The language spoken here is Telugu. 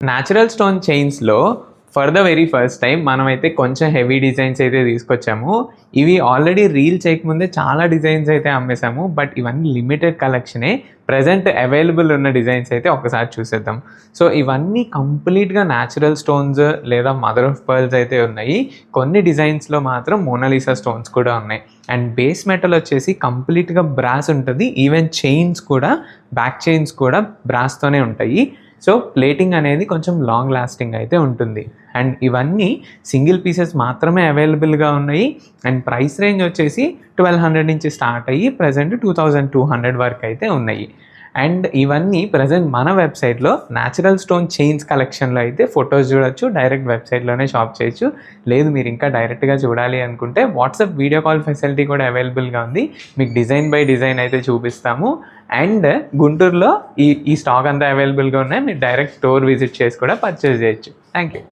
న్యాచురల్ స్టోన్ చైన్స్‌లో for the very first time మనమైతే కొంచెం హెవీ డిజైన్స్ అయితే తీసుకొచ్చాము. ఇవి ఆల్రెడీ రీల్ చేయకముందే చాలా డిజైన్స్ అయితే అమ్మేసాము. బట్ ఇవన్నీ లిమిటెడ్ కలెక్షనే. ప్రెజెంట్ అవైలబుల్ ఉన్న డిజైన్స్ అయితే ఒకసారి చూసేద్దాం. సో ఇవన్నీ కంప్లీట్‌గా న్యాచురల్ స్టోన్స్ లేదా మదర్ ఆఫ్ పర్ల్స్ అయితే ఉన్నాయి. కొన్ని డిజైన్స్‌లో మాత్రం మోనాలిసా స్టోన్స్ కూడా ఉన్నాయి. అండ్ బేస్ మెటల్ వచ్చేసి కంప్లీట్‌గా బ్రాస్ ఉంటది. ఈవెన్ చైన్స్ కూడా, బ్యాక్ చైన్స్ కూడా బ్రాస్‌తోనే ఉంటాయి. సో ప్లేటింగ్ అనేది కొంచెం లాంగ్ లాస్టింగ్ అయితే ఉంటుంది. అండ్ ఇవన్నీ సింగిల్ పీసెస్ మాత్రమే అవైలబుల్గా ఉన్నాయి. అండ్ ప్రైస్ రేంజ్ వచ్చేసి 1200 నుంచి స్టార్ట్ అయ్యి ప్రజెంట్ 2200 వరకు అయితే ఉన్నాయి. అండ్ ఇవన్నీ ప్రజెంట్ మన వెబ్సైట్లో న్యాచురల్ స్టోన్ చైన్స్ కలెక్షన్లో అయితే ఫొటోస్ చూడొచ్చు. డైరెక్ట్ వెబ్సైట్లోనే షాప్ చేయొచ్చు. లేదు మీరు ఇంకా డైరెక్ట్గా చూడాలి అనుకుంటే వాట్సాప్ వీడియో కాల్ ఫెసిలిటీ కూడా అవైలబుల్గా ఉంది. మీకు డిజైన్ బై డిజైన్ అయితే చూపిస్తాము. అండ్ గుంటూరులో ఈ స్టాక్ అంతా అవైలబుల్గా ఉన్నాయి. మీరు డైరెక్ట్ స్టోర్ విజిట్ చేసి కూడా పర్చేస్ చేయొచ్చు. Thank you.